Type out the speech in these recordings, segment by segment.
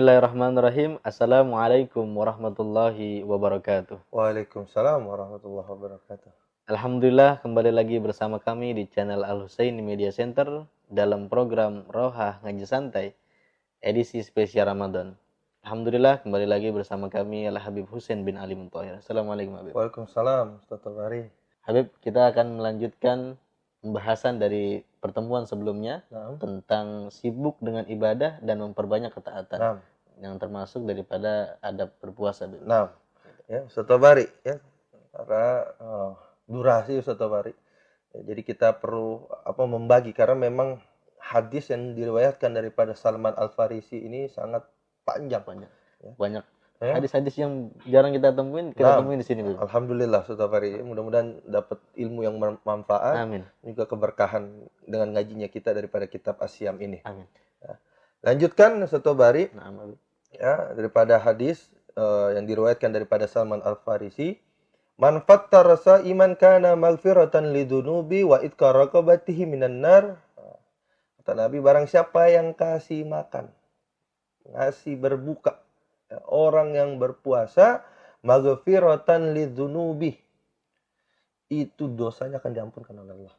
Bismillahirrahmanirrahim. Assalamualaikum warahmatullahi wabarakatuh. Waalaikumsalam warahmatullahi wabarakatuh. Alhamdulillah kembali lagi bersama kami di channel Al Husain Media Center dalam program Roha Ngaji Santai edisi spesial Ramadan. Alhamdulillah kembali lagi bersama kami Al Habib Husain bin Ali Muntohir. Assalamualaikum Habib. Waalaikumsalam Ustaz Bari. Habib, kita akan melanjutkan pembahasan dari pertemuan sebelumnya Naam. tentang sibuk dengan ibadah dan memperbanyak ketaatan. Naam. Yang termasuk daripada adab berpuasa. Naam. Ya, Ustaz Bari ya. Karena durasi Ustaz Bari. Ya, jadi kita perlu membagi karena memang hadis yang diriwayatkan daripada Salman Al-Farisi ini sangat panjang. Banyak Ya. hadis-hadis yang jarang kita temuin, kita temuin di sini. Alhamdulillah Ustaz Bari. Mudah-mudahan dapat ilmu yang bermanfaat. Amin. Juga keberkahan dengan ngajinya kita daripada kitab Asyam ini. Amin. Ya. Lanjutkan Ustaz Bari. Nah, Habib. Ya, daripada hadis yang diriwayatkan daripada Salman Al-Farisi, man fattara iman kana maghfiratan lidunubi wa idka raqabatihi minan nar. Kata Nabi, barang siapa yang kasih makan, ngasih berbuka, ya, orang yang berpuasa, maghfiratan lidunubi, itu dosanya akan diampunkan oleh Allah.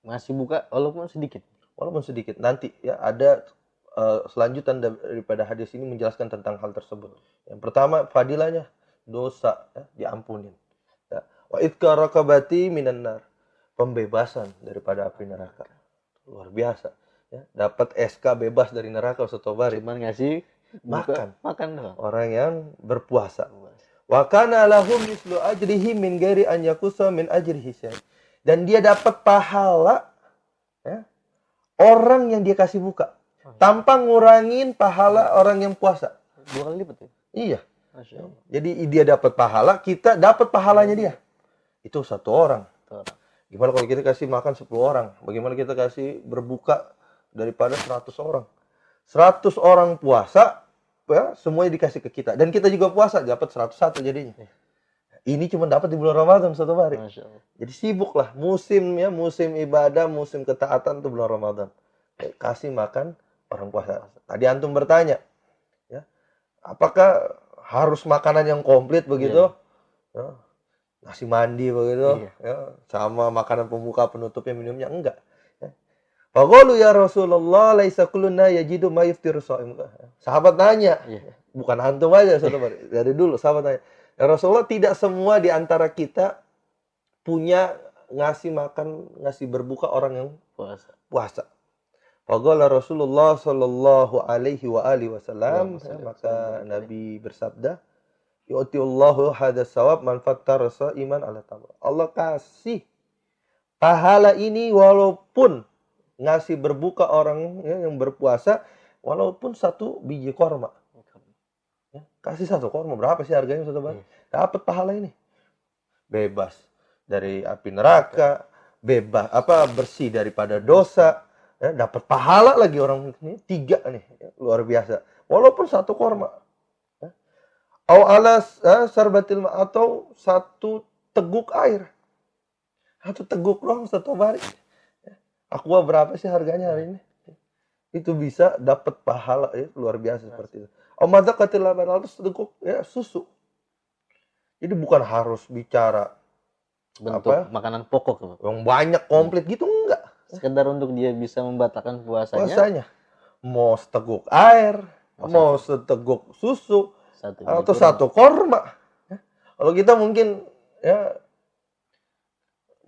Masih buka walaupun sedikit. Walaupun sedikit. Nanti ya ada selanjutan daripada hadis ini menjelaskan tentang hal tersebut. Yang pertama, fadilahnya dosa ya, diampunin. Ya. Wa idka raqabati minan nar, pembebasan daripada api neraka. Luar biasa ya. Dapat SK bebas dari neraka Ustaz Bari. Cuman ngasih makan doang. Orang yang berpuasa. Wa kana lahum mislu ajrihi min ghairi an yakusa min ajrihi syai'. Dan dia dapat pahala ya, orang yang dia kasih buka tanpa ngurangin pahala orang yang puasa. 2 kali lipat ya? Iya. Masya Allah. Jadi dia dapat pahala, kita dapat pahalanya dia. Itu satu orang. Gimana kalau kita kasih makan 10 orang? Bagaimana kita kasih berbuka daripada 100 orang? 100 orang puasa, ya, semuanya dikasih ke kita. Dan kita juga puasa, dapat 101 jadinya. Ini cuma dapat di bulan Ramadan, satu hari. Masya Allah. Jadi sibuk lah. Musim ibadah, musim ketaatan itu bulan Ramadan. Kasih makan orang puasa. Tadi antum bertanya, ya, apakah harus makanan yang komplit begitu? Ya, nasi mandi begitu, ya, sama makanan pembuka penutupnya minumnya enggak. Faqalu ya Rasulullah laisa kulluna yajidu ma yuftiru shaim. Sahabat nanya, bukan antum aja saudara. Dari dulu sahabat nanya, ya Rasulullah, tidak semua di antara kita punya ngasih makan, ngasih berbuka orang yang puasa. Faqala Rasulullah sallallahu alaihi wa alihi wasallam, maka Nabi bersabda, yu'tiullahu hadas sawab man fattara iman ala tamr. Allah kasih pahala ini walaupun ngasih berbuka orang ya, yang berpuasa walaupun 1 biji korma. Ya, kasih 1 korma, berapa sih harganya Ustaz Bari? Dapat pahala ini. Bebas dari api neraka, bebas bersih daripada dosa. Ya, dapat pahala lagi orang ini 3 nih, ya, luar biasa. Walaupun 1 korma. Ya. Au alas sarbatil atau 1 teguk air. 1 teguk doang Ustaz Bari. Ya. Aqua berapa sih harganya hari ini? Itu bisa dapat pahala ya, luar biasa seperti itu. Au madzaqatil laban atau teguk ya susu. Jadi bukan harus bicara bentuk makanan pokok yang banyak komplit gitu, enggak. Sekedar untuk dia bisa membatalkan puasanya. Mau seteguk air, mau seteguk susu, atau 1 korma. Ya. Kalau kita mungkin ya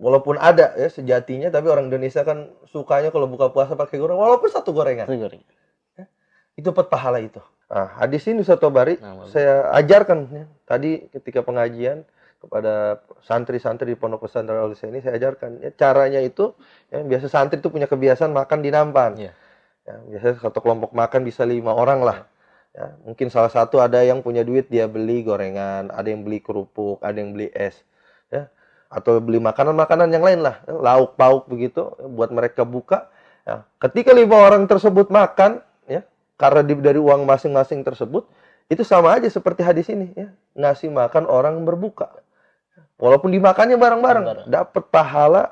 walaupun ada ya sejatinya, tapi orang Indonesia kan sukanya kalau buka puasa pakai goreng, walaupun 1 gorengan. Ya. Itu dapat pahala itu. Nah, hadis ini Ustaz Bari saya ajarkan ya. Tadi ketika pengajian kepada santri-santri di pondok pesantren Al Husain ini saya ajarkan ya, caranya itu ya, biasa santri itu punya kebiasaan makan di nampan. Ya, biasanya 1 kelompok makan bisa 5 orang lah. Ya, mungkin salah satu ada yang punya duit, dia beli gorengan, ada yang beli kerupuk, ada yang beli es, ya, atau beli makanan-makanan yang lain lah, ya, lauk pauk begitu ya, buat mereka buka. Ya. Ketika 5 orang tersebut makan, ya, karena dari uang masing-masing tersebut, itu sama aja seperti hadis ini, ya, ngasih makan orang berbuka. Walaupun dimakannya bareng-bareng, dapat pahala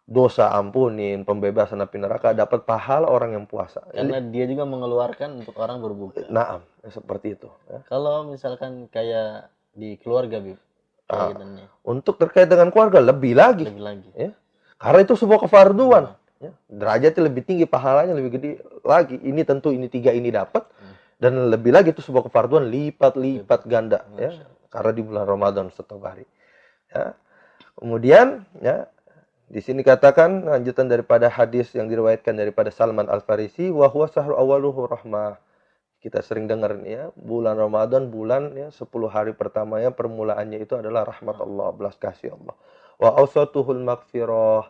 dosa ampunin, pembebasan api neraka, dapat pahala orang yang puasa. Karena dia juga mengeluarkan untuk orang berbuka. Naam, seperti itu. Ya. Kalau misalkan kayak di keluarga, Bib, kayak gitu nih, Untuk terkait dengan keluarga lebih lagi. lebih lagi. Ya. Karena itu sebuah kefarduan. Ya. Derajatnya lebih tinggi, pahalanya lebih gede lagi. Ini tentu ini 3 ini dapat. Dan lebih lagi itu sebuah kefarduan lipat-lipat ganda. Ya. Karena di bulan Ramadan setiap hari. Ya. Kemudian, ya, di sini katakan lanjutan daripada hadis yang diriwayatkan daripada Salman Al-Farisi, wa huwa sahru awaluhu rahmah. Kita sering dengar nih ya, bulan Ramadan, bulan ya 10 hari pertamanya permulaannya itu adalah rahmat Allah, belas kasih Allah. Wa awsatuhul maghfirah,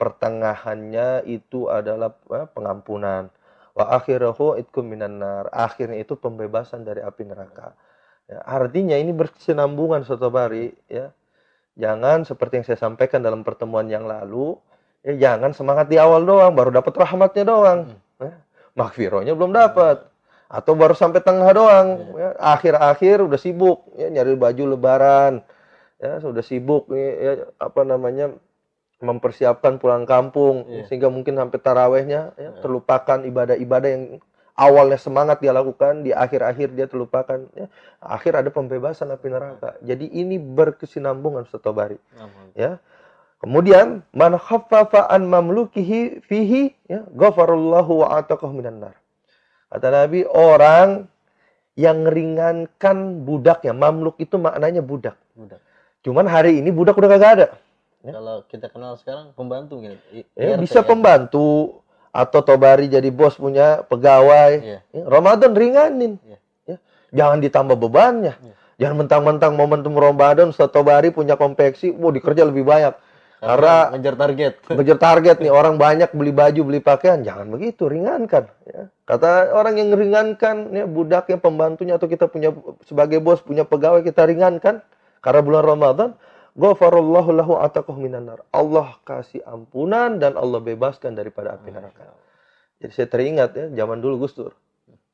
pertengahannya itu adalah pengampunan. Wa akhirahu itkum minan nar, akhirnya itu pembebasan dari api neraka. Ya, artinya ini berkesinambungan sotobari ya. Jangan seperti yang saya sampaikan dalam pertemuan yang lalu, ya jangan semangat di awal doang, baru dapat rahmatnya doang. Maghfirahnya belum dapat. Atau baru sampai tengah doang. Ya, akhir-akhir udah sibuk, ya, nyari baju lebaran. Ya, sudah sibuk ya, mempersiapkan pulang kampung. Sehingga mungkin sampai tarawehnya ya, terlupakan ibadah-ibadah yang awalnya semangat dia lakukan, di akhir-akhir dia terlupakan. Ya. Akhir ada pembebasan api neraka. Jadi ini berkesinambungan setobari. Ya. Kemudian man khaffafa an mamlukihi fihi ya ghafarallahu wa ataqahu minan nar. Kata Nabi, orang yang meringankan budaknya, mamluk itu maknanya budak. Cuman hari ini budak udah kagak ada. Ya. Kalau kita kenal sekarang pembantu gitu. Ya, bisa pembantu. Atau Tobari jadi bos punya pegawai. Ya, Ramadan ringanin. Ya. Jangan ditambah bebannya. Jangan mentang-mentang momentum Ramadan Ustaz Tobari punya konveksi, dikerja lebih banyak. Karena ngejar target nih, orang banyak beli baju, beli pakaian. Jangan begitu, ringankan. Ya. Kata orang yang ringankan, ya, budaknya, pembantunya, atau kita punya sebagai bos punya pegawai, kita ringankan. Karena bulan Ramadan, ghafarallahu lahu ataqahu minan nar. Allah kasih ampunan dan Allah bebaskan daripada api neraka. Jadi saya teringat ya, zaman dulu Gus Dur.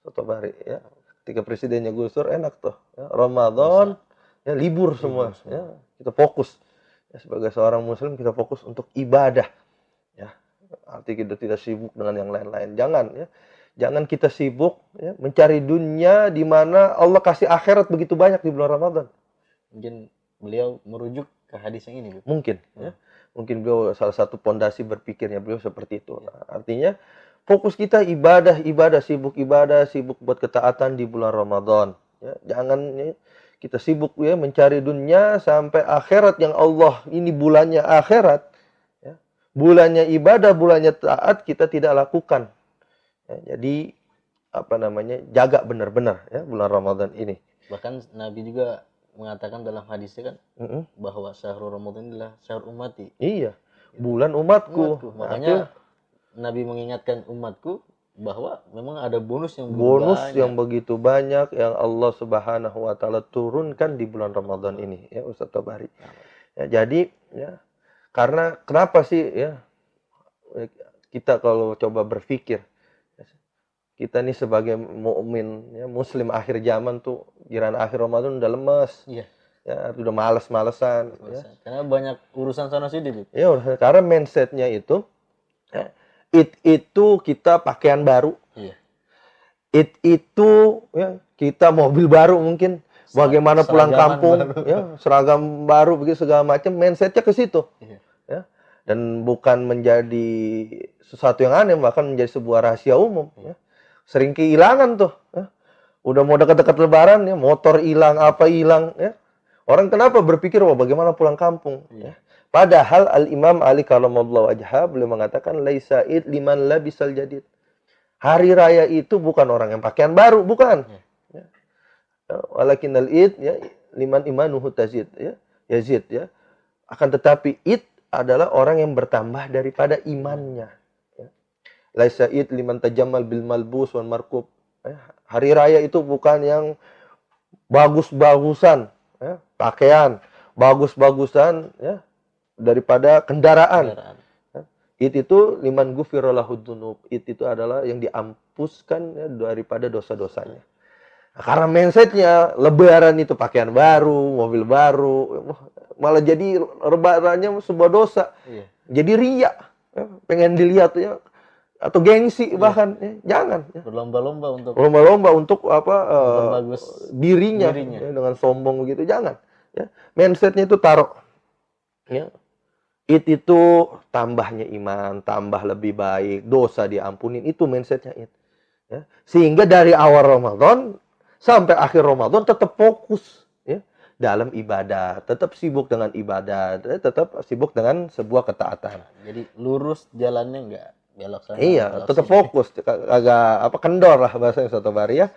Sotobari ya. Ketika presidennya Gus Dur enak tuh. Ya, Ramadan ya libur semua. Ya, kita fokus. Ya, sebagai seorang muslim kita fokus untuk ibadah. Ya. Arti kita tidak sibuk dengan yang lain-lain. Jangan ya. Jangan kita sibuk ya, mencari dunia di mana Allah kasih akhirat begitu banyak di bulan Ramadan. Mungkin beliau merujuk ke hadis yang ini, Bu. Mungkin, ya. Mungkin beliau salah satu pondasi berpikirnya beliau seperti itu. Nah, artinya fokus kita ibadah, sibuk buat ketaatan di bulan Ramadan. Ya, jangan ya, kita sibuk ya mencari dunia sampai akhirat yang Allah ini bulannya akhirat. Ya. Bulannya ibadah, bulannya taat kita tidak lakukan. Ya, jadi jaga benar-benar ya bulan Ramadan ini. Bahkan Nabi juga mengatakan dalam hadisnya kan bahwa syahrul Ramadan adalah syahrul ummati. Iya, bulan umatku. Makanya Nabi mengingatkan umatku bahwa memang ada bonus yang begitu banyak yang Allah Subhanahu wa taala turunkan di bulan Ramadan ini ya Ustaz Tobari. Ya, jadi ya karena kenapa sih ya kita kalau coba berpikir kita nih sebagai mukmin ya muslim akhir zaman tuh giran akhir Ramadan udah lemes. Iya. Ya, udah males-malesan ya. Karena banyak urusan sana sini. Ya, karena mindsetnya itu ya, itu kita pakaian baru. Iya. Itu ya kita mobil baru mungkin. Bagaimana pulang kampung ya, seragam baru begitu segala macam, mindsetnya ke situ. Iya. Ya. Dan bukan menjadi sesuatu yang aneh, bahkan menjadi sebuah rahasia umum ya. Sering kehilangan tuh. Ya. Udah mau dekat-dekat lebaran ya, motor hilang, apa hilang ya. Orang kenapa berpikir bagaimana pulang kampung ya. Padahal Al-Imam Ali karamallahu wajhah beliau mengatakan laisa id liman labisal jadid. Hari raya itu bukan orang yang pakaian baru, bukan. Ya. Walakinnal id ya liman imanuhu tazid ya. Yazid ya. Akan tetapi id adalah orang yang bertambah daripada imannya. Laisa id liman tajammal bil malbus wal markub. Hari raya itu bukan yang bagus-bagusan, ya, pakaian, bagus-bagusan ya daripada kendaraan. Id itu liman ghufira lahu dzunub. Id itu adalah yang diampuskan ya, daripada dosa-dosanya. Nah, karena mindsetnya lebaran itu pakaian baru, mobil baru, malah jadi lebarannya sebuah dosa. Iya. jadi ria, ya, pengen dilihat ya, atau gengsi bahkan, ya, jangan. Ya. Berlomba-lomba untuk Lomba-lomba untuk apa memperbagus dirinya, dirinya. ya, dengan sombong begitu, jangan. Ya. Mindsetnya itu taruh. Ya. Itu tambahnya iman, tambah lebih baik, dosa diampunin, itu mindsetnya it. Ya. Sehingga dari awal Ramadan sampai akhir Ramadan tetap fokus ya, dalam ibadah, tetap sibuk dengan ibadah, tetap sibuk dengan sebuah ketaatan. Jadi lurus jalannya, enggak belok sana, Iya, belok tetap sini. fokus, agak apa kendor lah bahasa Soto Bari ya.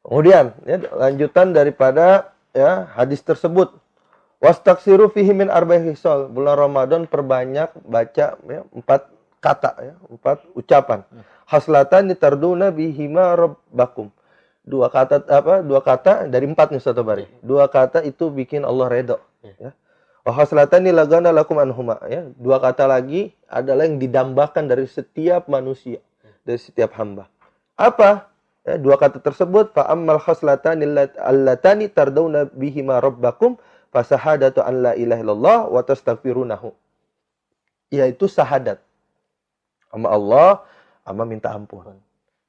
Kemudian ya, lanjutan daripada ya hadis tersebut. Wastaksiru fihi min arba'in hisal. Bulan Ramadan perbanyak baca ya, 4 kata ya, 4 ucapan. Haslatan ditarduna bihima rabbakum. Dua kata dari 4 nih Ustaz Bari. 2 kata itu bikin Allah redho ya. Wa haslatan lagana lakum anhuma ya. 2 kata lagi adalah yang didambakan dari setiap manusia, dari setiap hamba. Apa? Ya, 2 kata tersebut fa ammal khaslatani allatani tarduna bihima rabbakum fasahadatu an la ilaha illallah wa tastaghfirunahu. Yaitu sahadat sama Allah, sama minta ampun.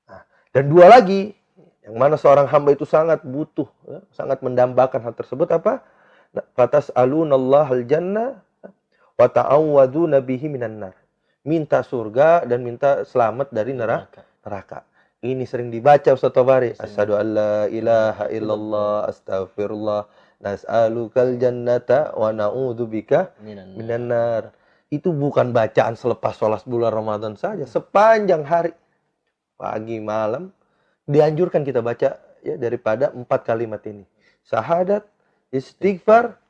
Nah, dan 2 lagi yang mana seorang hamba itu sangat butuh, ya, sangat mendambakan hal tersebut apa? Fatas alunallahal jannah wa ta'awwaduna bihi minan nar. Minta surga dan minta selamat dari neraka. Ini sering dibaca Ustaz Tabari. Asyhadu an la ilaha illallah astaghfirullah nas'alukal jannata wa na'udzubika minan nar. Itu bukan bacaan selepas sholat bulan Ramadan saja, sepanjang hari. Pagi, malam dianjurkan kita baca ya daripada 4 kalimat ini. Syahadat, istighfar,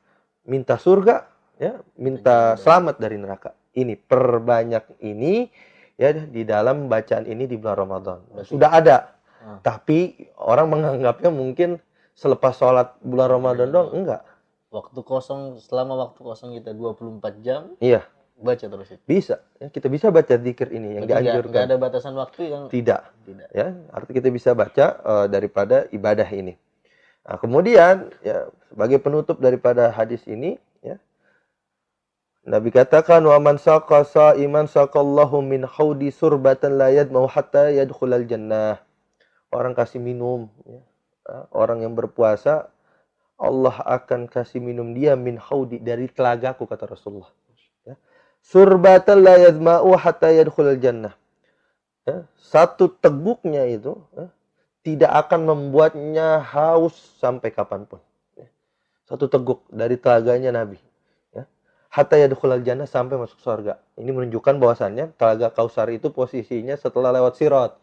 minta surga, ya, minta selamat dari neraka. Ini perbanyak ini ya di dalam bacaan ini di bulan Ramadan. Sudah ada. Tapi orang menganggapnya mungkin selepas sholat bulan Ramadan dong, enggak. Waktu kosong, selama waktu kosong kita 24 jam. Iya. Baca terus itu. Bisa. Ya, kita bisa baca zikir ini yang dianjurkan. Enggak ada batasan waktu yang tidak. Ya, artinya kita bisa baca daripada ibadah ini. Nah, kemudian ya sebagai penutup daripada hadis ini ya, Nabi katakan wa man saqa sa'iman saqallahu min haudi surbatan la yadmau hatta yadkhulal jannah. Orang kasih minum ya, orang yang berpuasa Allah akan kasih minum dia min haudi dari telagaku kata Rasulullah. Ya. Surbatan la yadmau hatta yadkhulal jannah. Ya, satu teguknya itu ya, tidak akan membuatnya haus sampai kapanpun. Ya. Satu teguk dari telaganya Nabi. Ya. Hatta yadkhulal jannah, sampai masuk surga. Ini menunjukkan bahwasannya telaga Kausar itu posisinya setelah lewat Sirat.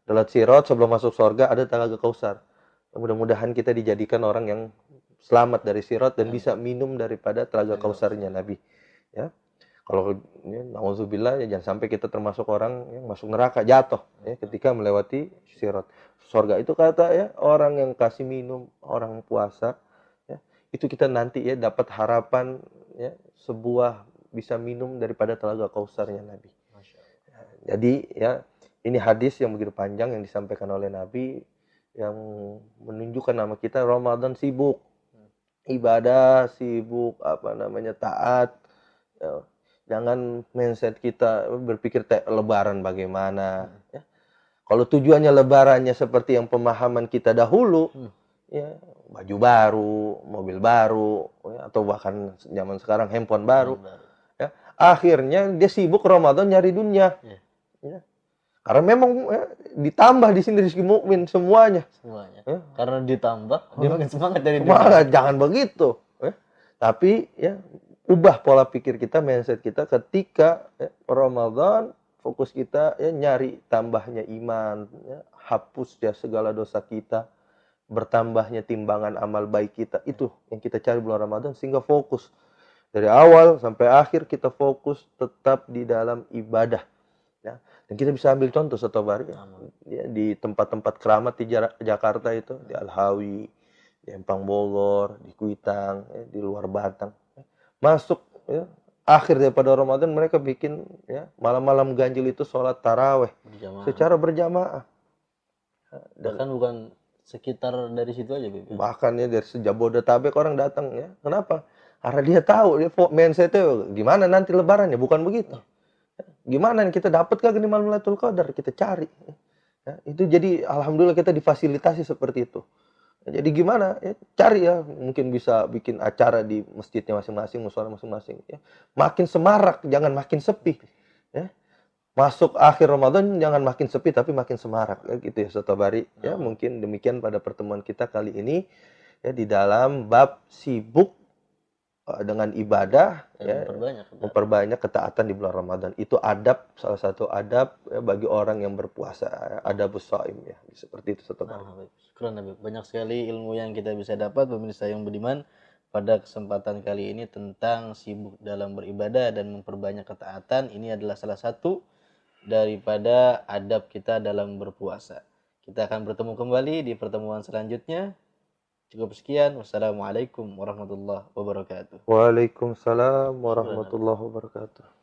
Lewat Sirat sebelum masuk surga ada telaga Kausar. Mudah-mudahan kita dijadikan orang yang selamat dari Sirat dan bisa minum daripada telaga Kausarnya Nabi. Ya. Kalau ya, nauzubillah ya, jangan sampai kita termasuk orang yang masuk neraka, jatuh ya, ketika melewati Sirat. Surga itu kata ya, orang yang kasih minum, orang puasa ya, itu kita nanti ya dapat harapan ya, sebuah bisa minum daripada telaga Kausarnya Nabi. Ya, jadi ya ini hadis yang begitu panjang yang disampaikan oleh Nabi yang menunjukkan nama kita Ramadan sibuk ibadah, sibuk taat ya. Jangan mindset kita berpikir lebaran bagaimana ya. Kalau tujuannya lebarannya seperti yang pemahaman kita dahulu ya, baju baru, mobil baru ya, atau bahkan zaman sekarang handphone baru ya, akhirnya dia sibuk Ramadan nyari dunia ya. Karena memang ya, ditambah di sini rezeki mukmin semuanya ya. Karena ditambah dia makin semangat dari dunia. Jangan begitu ya. Tapi ya ubah pola pikir kita, mindset kita ketika ya, Ramadan, fokus kita ya nyari tambahnya iman, ya, hapus ya segala dosa kita, bertambahnya timbangan amal baik kita. Itu yang kita cari bulan Ramadan, sehingga fokus dari awal sampai akhir kita fokus tetap di dalam ibadah. Ya. Dan kita bisa ambil contoh Sotobari ya, di tempat-tempat keramat di Jakarta itu, di Al-Hawi, di Empang Bogor, di Kuitang, ya, di luar Batang. Masuk ya, akhir daripada Ramadan mereka bikin ya malam-malam ganjil itu sholat taraweh secara berjamaah. Bahkan bukan sekitar dari situ aja, Bibi. Bahkan ya dari Jabodetabek orang datang ya. Kenapa? Karena dia tahu, dia mindsetnya gimana nanti lebarannya, bukan begitu. Gimana nih kita dapatkah gini malam Lailatul Qadar, kita cari. Ya, itu jadi alhamdulillah kita difasilitasi seperti itu. Jadi gimana? Ya, cari ya, mungkin bisa bikin acara di masjidnya masing-masing, musola masing-masing. Ya. Makin semarak, jangan makin sepi. Ya. Masuk akhir Ramadan jangan makin sepi tapi makin semarak. Ya, gitu ya, Soto Bari. Ya, mungkin demikian pada pertemuan kita kali ini ya di dalam bab sibuk dengan ibadah ya, memperbanyak ketaatan di bulan Ramadan. Itu adab, salah satu adab ya, bagi orang yang berpuasa, ya, adabus shaim ya. Seperti itu Soto Bari. Syukran Habib. Banyak sekali ilmu yang kita bisa dapat pemirsa yang budiman pada kesempatan kali ini tentang sibuk dalam beribadah dan memperbanyak ketaatan. Ini adalah salah satu daripada adab kita dalam berpuasa. Kita akan bertemu kembali di pertemuan selanjutnya. Cukup sekian. Wassalamualaikum warahmatullahi wabarakatuh. Waalaikumsalam warahmatullahi wabarakatuh.